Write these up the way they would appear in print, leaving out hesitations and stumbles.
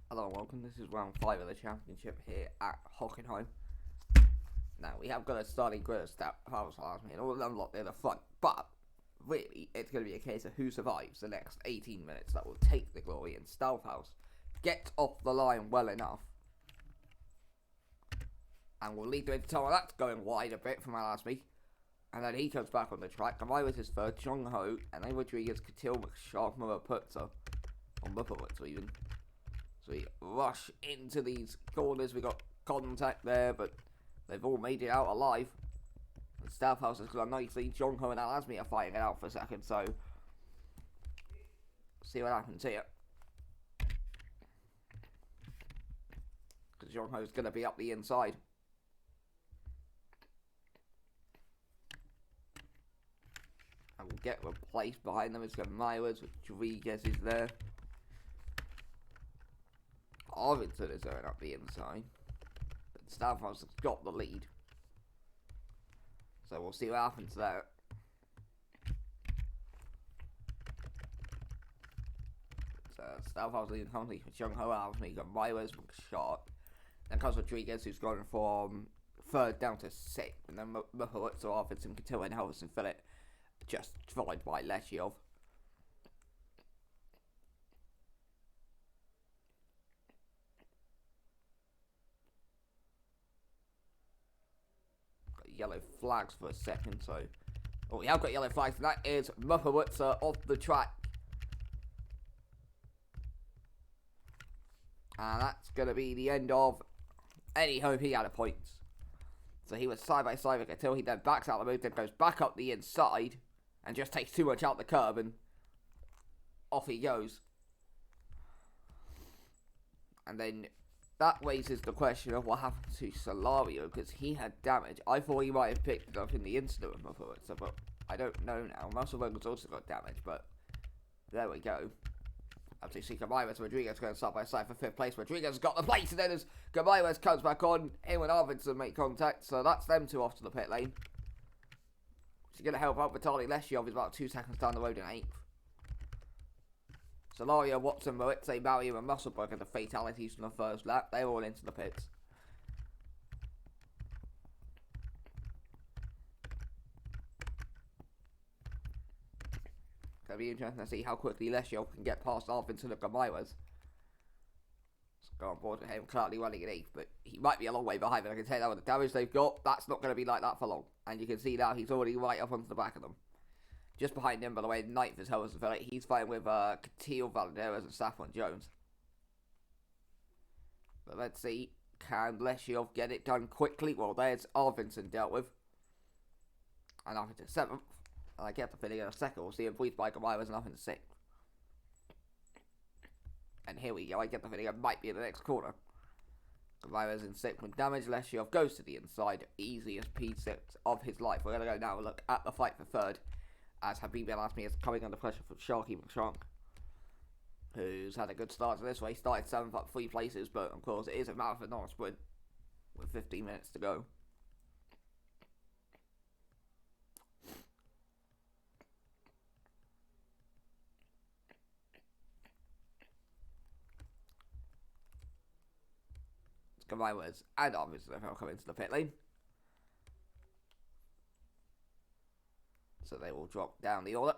Hello and welcome, this is round 5 of the championship here at Hockenheim. Now, we have got a starting grid of Stouthouse last me and all of them lot near the front, but really, it's going to be a case of who survives the next 18 minutes that will take the glory, and Stouthouse gets off the line well enough and will lead into someone that's going wide a bit from Alasmi, and then he comes back on the track. Kamai with his third, Jung Ho, and then Rodriguez, Katil, McShark, Muraputsa, or Mupawitsa even. So we rush into these corners. We got contact there, but they've all made it out alive. The Stouthouse has gone nicely. Jung Ho and Alasmi are fighting it out for a second, so see what happens here. Because Jung Ho's going to be up the inside. And will get replaced behind them. It's got Myers, Rodriguez is there. Arvidsson is going up the inside, but Stouthouse has got the lead, so we'll see what happens there. So Stouthouse leading currently for Jung Ho, Alasmi, got Myers, McShark, then comes Rodriguez, who's gone from 3rd down to 6th, and then Mupawitsa, Arvidsson, Katil, and Helverson Phillip, just followed by Leshiov. Yellow flags for a second, so we have got yellow flags, and that is Mupawitsa off the track, and that's going to be the end of any hope he had at points. So he was side by side with Katil. He then backs out the move, then goes back up the inside and just takes too much out the curb, and off he goes. And then that raises the question of what happened to Solario, because he had damage. I thought he might have picked it up in the incident with Mupawitsa, but I don't know now. Muscle Rogan's also got damage, but there we go. Up to see Kamaiwas. Rodriguez going side by side for 5th place. Rodriguez has got the place, and then as Kamaiwas comes back on, him and Arvidsson make contact, so that's them two off to the pit lane. Which is going to help out Vitaly Leshiov, is about 2 seconds down the road in 8th. Solario, Watson, Moritze, Mario, and Musselberg are the fatalities from the first lap. They're all into the pits. It's going to be interesting to see how quickly Leshiov can get past Arvidsson and Kamaiwas. Go on board with him, currently running in 8th, but he might be a long way behind, but I can tell you that with the damage they've got, that's not going to be like that for long. And you can see now he's already right up onto the back of them. Just behind him, by the way, 9th is Helverson Phillip. He's fighting with Katil, Valderas, and Saffron Jones. But let's see, can Leshiov get it done quickly? Well, there's Arvidsson dealt with. And up into 7th. And I get the feeling in a second we'll see him breathed by Kamaiwas and up into 6th. And here we go, I get the feeling it might be in the next corner. Kamaiwas in 6th with damage. Leshiov goes to the inside, easiest P6 of his life. We're going to go now and look at the fight for 3rd, as Habib Alasmi is coming under pressure from Sharky McShark, who's had a good start to this race. Started 7th up 3 places, but of course it is a marathon, not a sprint, with 15 minutes to go. Kamaiwas and Arvidsson have come into the pit lane, so they will drop down the order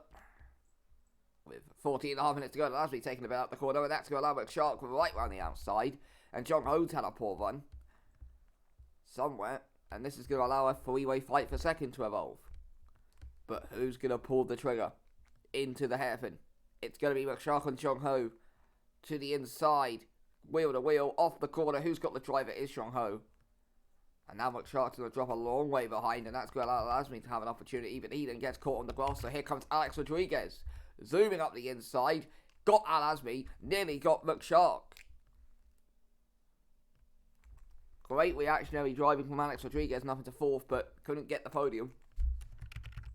with 14.5 minutes to go. Alasmi taking a bit out the corner, and that's going to allow McShark right round the outside, and Jung Ho's had a poor run somewhere, and this is going to allow a 3-way fight for 2nd to evolve. But who's going to pull the trigger into the hairpin? It's going to be McShark and Jung Ho to the inside. Wheel to wheel, off the corner. Who's got the driver? Is Jung Ho. And now McShark's going to drop a long way behind, and that's going to allow Alasmi to have an opportunity, but he then gets caught on the grass. So here comes Alex Rodriguez, zooming up the inside. Got Alasmi, nearly got McShark. Great reactionary driving from Alex Rodriguez, nothing to 4th, but couldn't get the podium.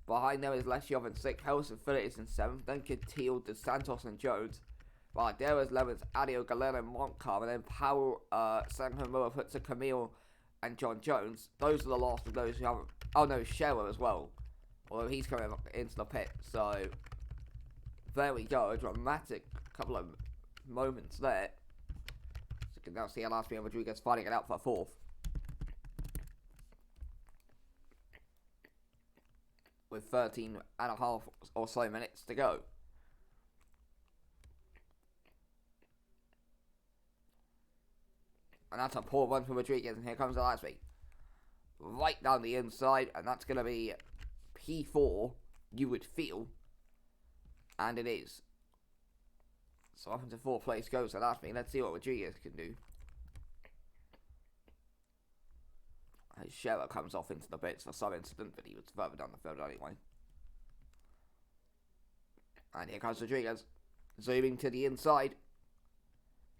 Behind them is Leshiov in 6th, Helverson Phillip is in 7th, then Katil, DeSantos, and Jones. Valderas, Lemons, Adio, Galera, and Montcalm, and then Powell, Sangha, Muraputsa, Camille, and John Jones. Those are the last of those who haven't. Oh no, Scherer as well. Although he's coming into the pit. So there we go. A dramatic couple of moments there. can now see Alasmi and Rodriguez fighting it out for 4th. With 13 and a half or so minutes to go. And that's a poor run for Rodriguez, and here comes Alasmi. Right down the inside, and that's going to be P4, you would feel. And it is. So up into 4th place goes Alasmi. Let's see what Rodriguez can do. His Scherer comes off into the bits for some incident, but he was further down the field anyway. And here comes Rodriguez. Zooming to the inside.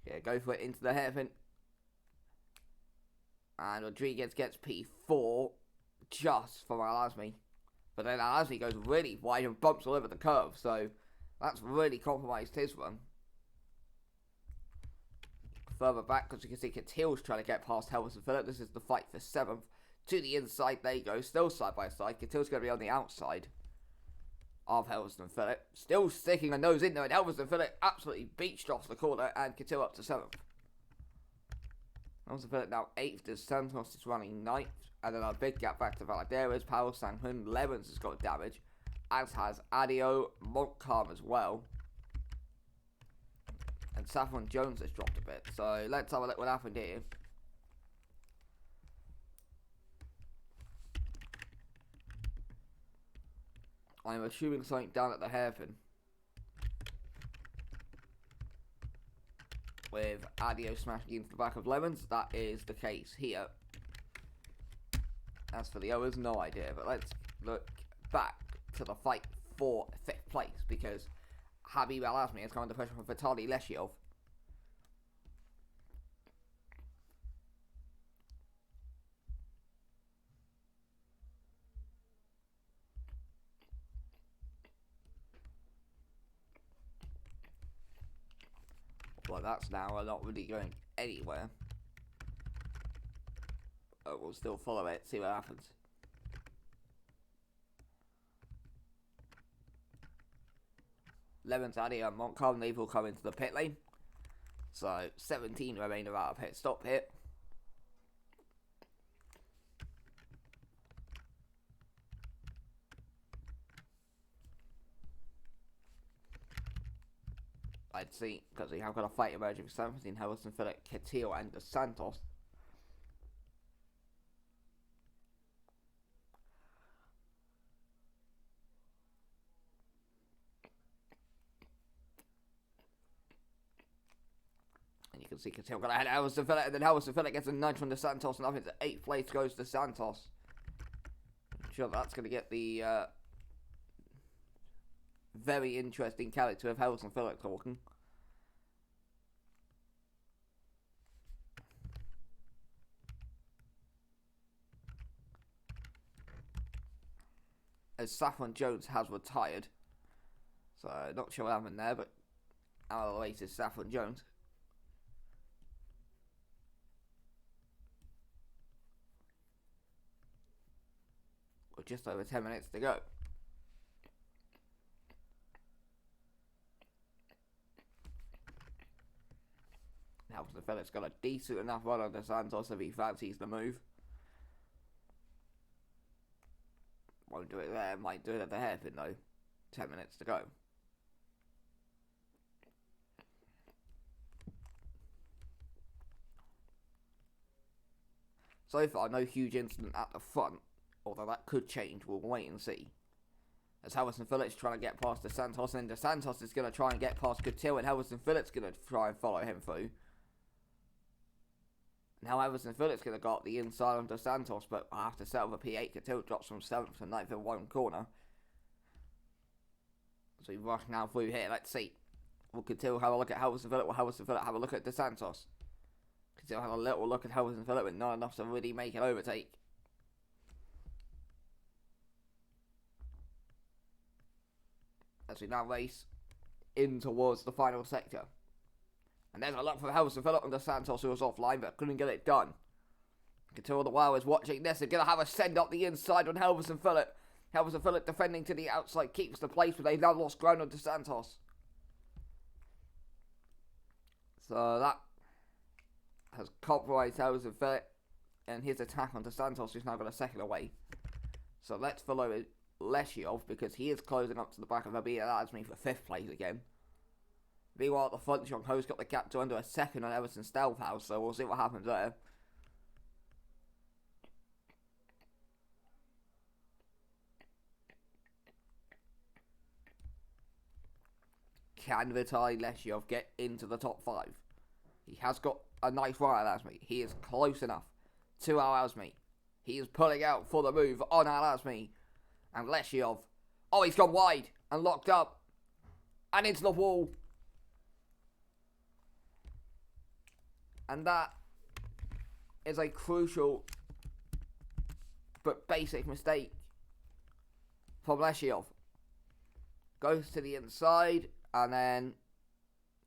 Yeah, go for it into the hairpin. And Rodriguez gets P4 just from Alasmi. But then Alasmi goes really wide and bumps all over the curve. So that's really compromised his run. Further back, because you can see Catil's trying to get past Helmers and Phillip. This is the fight for 7th. To the inside, there you go. Still side by side. Catil's going to be on the outside of Helmers and Phillip. Still sticking a nose in there. And Helmers and Phillip absolutely beached off the corner. And Catil up to 7th. Helmers and Phillip now 8th. As Santos is running 9th. And then a big gap back to Valadares. Powell, Sanghun, Levens has got damage. As has Adio, Montcalm as well. And Saffron Jones has dropped a bit. So let's have a look what happened here. I'm assuming something down at the hairpin. With Adio smashing into the back of Lemons. That is the case here. As for the others, no idea. But let's look back to the fight for 5th place. Because Habib Alasmi has come under pressure from Vitaly Leshiov. Well, that's now not really going anywhere. But we'll still follow it, see what happens. Levens, Addy and Montcalm, they will come into the pit lane. So 17 remain without a pit stop here. I'd see, because we have got a fight emerging for 17, Harrison, Phillip, Catil and Dos Santos. And you can see Catil got ahead of Harrison, Phillip, and then Harrison, Phillip gets a nudge from Dos Santos, and up into 8th place goes Dos Santos. I'm sure that's going to get the very interesting character of Harrison Phillip talking. As Saffron Jones has retired. So, not sure what happened there, but our latest Saffron Jones. With just over 10 minutes to go. Now, the fella's got a decent enough run on Dos Santos if he fancies the move. Won't do it there, might do it at the hairpin though. 10 minutes to go. So far, no huge incident at the front, although that could change, we'll wait and see. As Harrison Phillips trying to get past Dos Santos, and then Dos Santos is going to try and get past Catil, and Harrison Phillips going to try and follow him through. Now Harrison Phillips going to go up the inside on Dos Santos, but I have to settle the P8. Catil drops from 7th to 9th in one corner. So we rush now through here. Let's see. Will Catil have a look at Harrison Phillips? Will Harrison Phillips have a look at Dos Santos? Catil have a little look at Harrison Phillips, but not enough to really make an overtake. As we now race in towards the final sector. And there's a look from Harrison Phillip and Dos Santos, who was offline but couldn't get it done. Catil the while is watching this and going to have a send up the inside on Harrison Phillip. Harrison Phillip defending to the outside, keeps the place, but they've now lost ground on Dos Santos. So that has compromised Helmsley Philip, and his attack onto Santos is now got a second away. So let's follow Leshiov because he is closing up to the back of Abir Azmi for 5th place again. Meanwhile, at the front, Jong Ho's got the gap to under a second on Everton Stelfhouse, so we'll see what happens there. Can Vitaly Leshiov get into the top 5? He has got a nice run at Azmi. He is close enough to Al Azmi. He is pulling out for the move on Al Azmi. And Leshiov. Oh, he's gone wide and locked up. And into the wall. And that is a crucial but basic mistake from Leshiov. Goes to the inside and then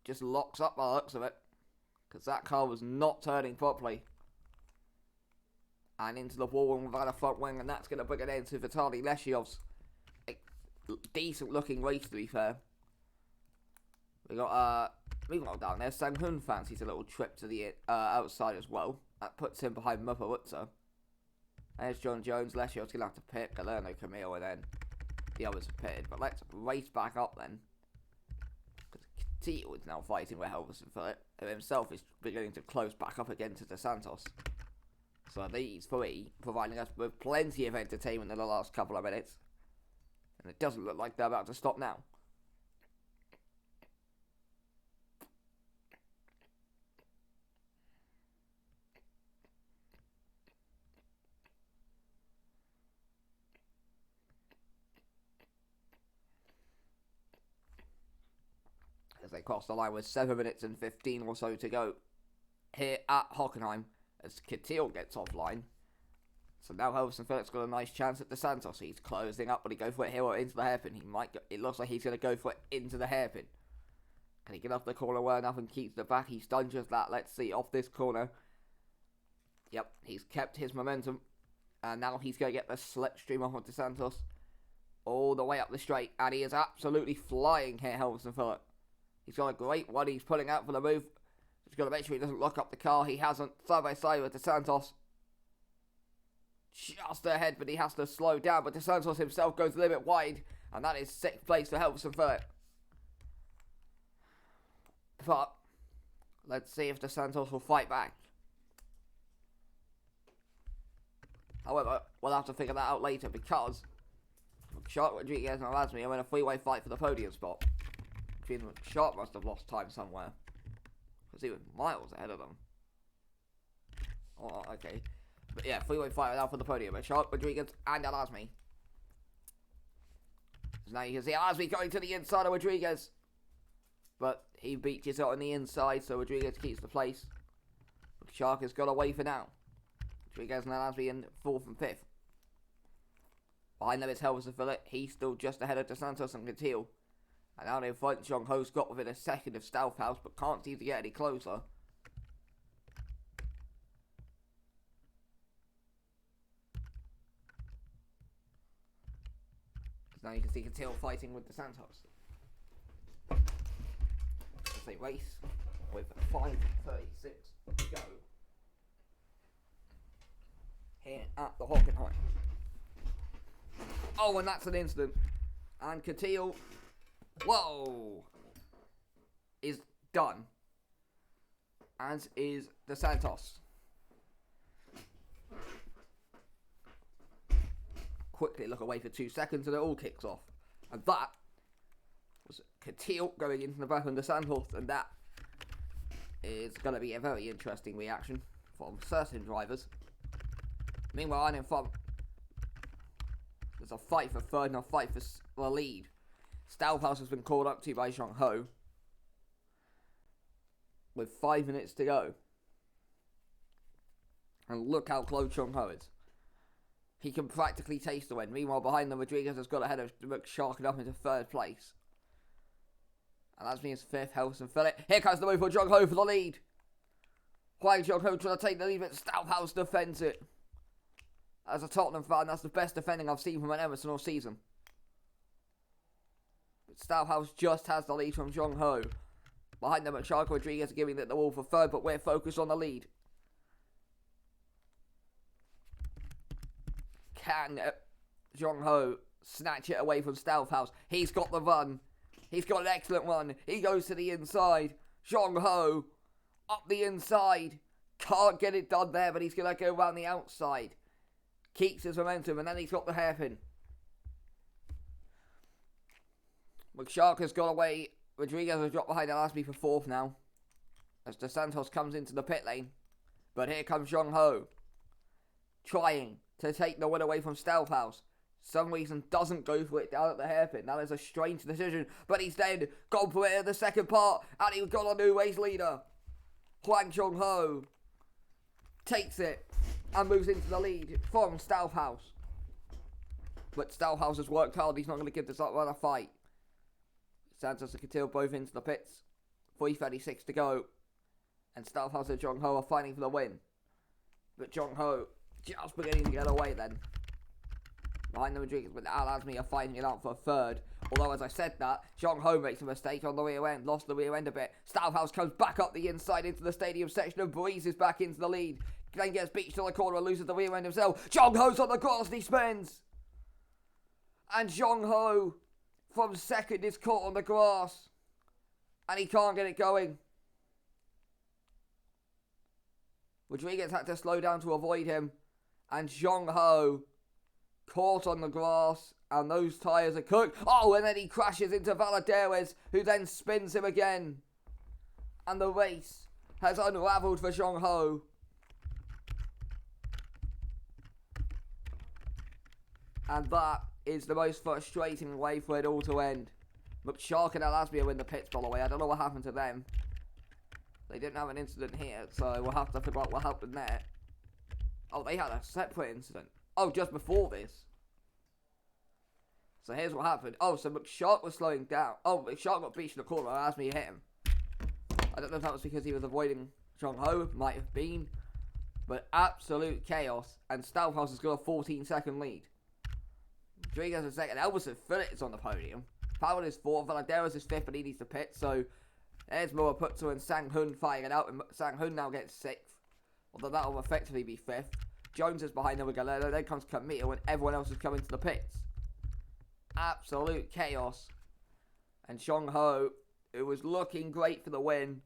just locks up by the looks of it. Because that car was not turning properly. And into the wall without a front wing, and that's going to bring it into Vitaly Leshiov's decent looking race, to be fair. We got down there. Sang-Hun fancies a little trip to the outside as well. That puts him behind Mupawutsa. There's John Jones. Leshiov's going to have to pit Galerno Camille, and then the others have pitted. But let's race back up then. Because Tito is now fighting with Helverson Philip, who himself is beginning to close back up again to De Santos. So these three providing us with plenty of entertainment in the last couple of minutes. And it doesn't look like they're about to stop now. As they cross the line with 7 minutes and 15 or so to go here at Hockenheim. As Catil gets offline. So now Helverson Phillips got a nice chance at De Santos. He's closing up, but he go for it here or into the hairpin. He might go, it looks like he's going to go for it into the hairpin. Can he get off the corner well enough and keeps the back? He's done just that. Let's see, off this corner. Yep, he's kept his momentum. And now he's going to get the slipstream off of De Santos. All the way up the straight. And he is absolutely flying here, Helverson Phillips. He's got a great one. He's pulling out for the move. He's got to make sure he doesn't lock up the car. He hasn't. Side by side with De Santos. Just ahead, but he has to slow down. But De Santos himself goes a little bit wide. And that is 6th place for Helverson Philip. But let's see if De Santos will fight back. However, we'll have to figure that out later because Shark, Rodriguez and Razmi are in a three-way fight for the podium spot. Shark must have lost time somewhere. Because he was miles ahead of them. Oh, okay. But yeah, three-way fight now for the podium. But Shark, Rodriguez, and Al-Azmi. So now you can see Al-Azmi going to the inside of Rodriguez. But he beaches it on the inside, so Rodriguez keeps the place. Shark has got away for now. Rodriguez and Al-Azmi in 4th and 5th. Behind them is Helverson Philip. He's still just ahead of De Santos and Catil. And now in front, Jong Ho's got within a second of Stelfhouse, but can't seem to get any closer. Now you can see Catil fighting with De Santos. As they race with 5:36 to go here at the Hockenheim. Oh, and that's an incident. And Catil, whoa, is done. As is De Santos. Quickly look away for 2 seconds and it all kicks off. And that was Catil going into the back of De Santos, and that is going to be a very interesting reaction from certain drivers. Meanwhile, in front, there's a fight for third and a fight for the lead. Stelfhouse has been called up to by Jong Ho with 5 minutes to go. And look how close Jong Ho is. He can practically taste the win. Meanwhile, behind them, Rodriguez has got ahead of Shark up into 3rd place. And that's me as 5th, Helverson Philip. Here comes the move for Jong Ho for the lead. Why Jong Ho trying to take the lead, but Stelfhouse defends it. As a Tottenham fan, that's the best defending I've seen from an Emerson all season. But Stelfhouse just has the lead from Jong Ho. Behind them, Shark Rodriguez giving it the wall for 3rd, but we're focused on the lead. Can Jong Ho snatch it away from Stoufhouse? He's got the run. He's got an excellent run. He goes to the inside. Jong Ho up the inside. Can't get it done there, but he's going to go around the outside. Keeps his momentum, and then he's got the hairpin. McShark has got away. Rodriguez has dropped behind Alasby for fourth now, as Dos Santos comes into the pit lane. But here comes Jong Ho, trying to take the win away from Stoufhouse. Some reason doesn't go for it down at the hairpin. That is a strange decision, but he's then gone for it in the second part, and he's got a new race leader. Hwang Jong Ho takes it and moves into the lead from Stoufhouse. But Stoufhouse has worked hard. He's not going to give this up run a fight. Santos and Catil both into the pits. 3:36 to go. And Stoufhouse and Jong Ho are fighting for the win. But Jong Ho just beginning to get away then. Behind the Rodriguez, but Al Azmi are fighting it out for a third. Although, as I said that, Jong Ho makes a mistake on the rear end, lost the rear end a bit. Stoufhouse comes back up the inside into the stadium section and breezes back into the lead. Then gets beached to the corner and loses the rear end himself. Jong Ho's on the grass and he spins. And Jong Ho from second is caught on the grass. And he can't get it going. Rodriguez had to slow down to avoid him. And Jong Ho caught on the grass, and those tyres are cooked. Oh, and then he crashes into Valadares, who then spins him again. And the race has unravelled for Jong Ho. And that is the most frustrating way for it all to end. McShark and Alasby are in the pits, by the way. I don't know what happened to them. They didn't have an incident here, so we'll have to figure out what happened there. Oh, they had a separate incident. Oh, just before this. So here's what happened. Oh, so McShark was slowing down. Oh, McShark got beached in the corner and Alasby hit him. I don't know if that was because he was avoiding Jong Ho. Might have been. But absolute chaos. And Stoufhouse has got a 14-second lead. Rodriguez is second. Elvis Phillips is on the podium. Powell is fourth. Valadares is fifth, but he needs to pit. So there's Moa Putsu and Sang Hun fighting it out. And Sang Hun now gets sixth. Although that will effectively be fifth. Jones is behind them with Galeno. Then comes Camille and everyone else is coming to the pits. Absolute chaos. And Jong Ho, who was looking great for the win.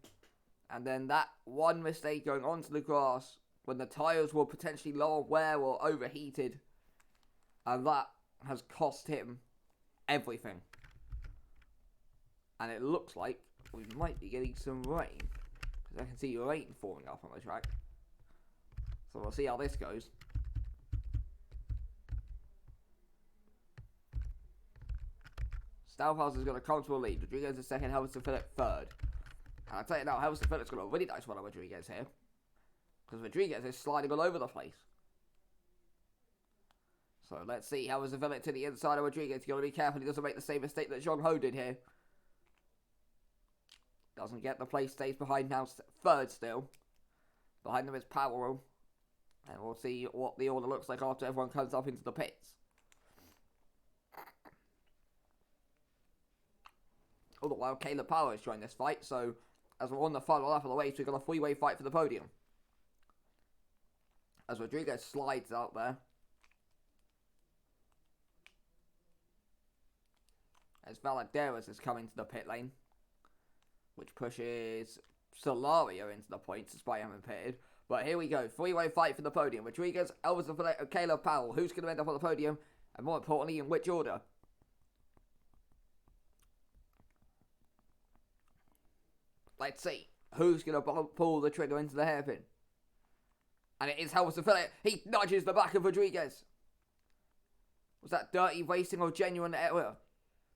And then that one mistake going onto the grass when the tyres were potentially low on wear or overheated. And that has cost him everything. And it looks like we might be getting some rain. Because I can see rain falling off on the track. So we'll see how this goes. Stoufhouse has got a comfortable lead. Rodriguez is second, Helmsley Phillips third. And I'll tell you now, Helmsley Phillips got a really nice one on Rodriguez here. Because Rodriguez is sliding all over the place. So let's see how Helmsley Phillips to the inside of Rodriguez. You've got to be careful he doesn't make the same mistake that Jong Ho did here. Doesn't get the place, stays behind now, third still. Behind them is Powell. And we'll see what the order looks like after everyone comes up into the pits. All the while, Caleb Powell is joining this fight. So, as we're on the final lap of the race, we've got a three-way fight for the podium. As Rodriguez slides out there. As Valadares is coming to the pit lane. Which pushes Solario into the points despite having pitted. But here we go. Three-way fight for the podium. Rodriguez, Elvis and Caleb Powell. Who's going to end up on the podium? And more importantly, in which order? Let's see. Who's going to pull the trigger into the hairpin? And it is Helmsley Phillips. He nudges the back of Rodriguez. Was that dirty racing or genuine error?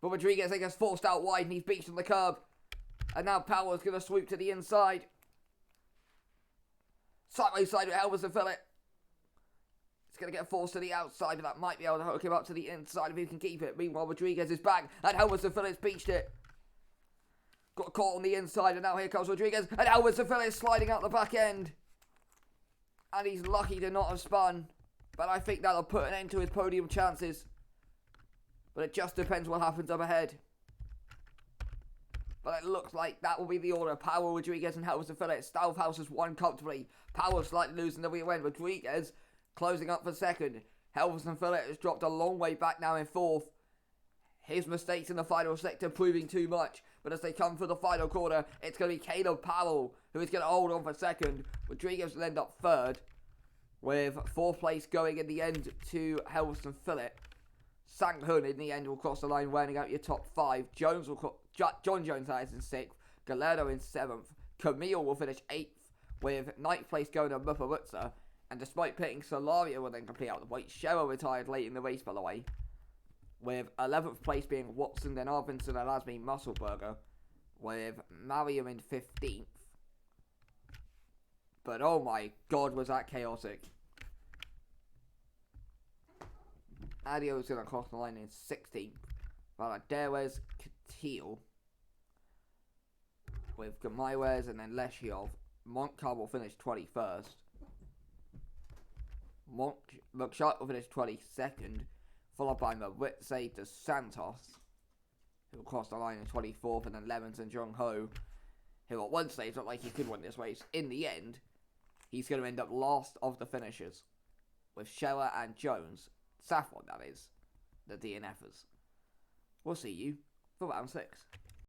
But Rodriguez gets forced out wide and he's beached on the curb. And now Powell's going to swoop to the inside. Side by side with Helmsley Phillips. It's going to get forced to the outside, but that might be able to hook him up to the inside if he can keep it. Meanwhile, Rodriguez is back, and Helmsley Phillips beached it. Got caught on the inside, and now here comes Rodriguez, and Helmsley Phillips sliding out the back end. And he's lucky to not have spun, but I think that'll put an end to his podium chances. But it just depends what happens up ahead. But it looks like that will be the order. Powell, Rodriguez, and Helmsley Phillips. Stoufhouse has won comfortably. Powell slightly losing the rear end. Rodriguez closing up for second. Helverson Phillip has dropped a long way back now in 4th. His mistakes in the final sector proving too much. But as they come for the final corner, it's going to be Caleb Powell who is going to hold on for 2nd. Rodriguez will end up 3rd. With 4th place going in the end to Helverson Phillip. Sang Hun in the end will cross the line, wearing out your top 5. Jones will John Jones is in 6th. Gallardo in 7th. Camille will finish 8th. With 9th place going to Muparitza. And despite pitting, Solario will then complete out the weight. Scherer retired late in the race, by the way. With 11th place being Watson, then Arvinsson and Lasme Musselberger. With Mariam in 15th. But oh my god, was that chaotic. Adio is going to cross the line in 16th. Valadares Catil. With Gamaywes and then Leshiov. Montcar will finish 21st. Mukshot will finish 22nd. Followed by Maritze de Santos, who will cross the line in 24th, and then Lemons and Jung Ho, who at one stage looked like he could win this race. In the end, he's going to end up last of the finishers, with Scherer and Jones, Saffron that is, the DNFers. We'll see you for round 6.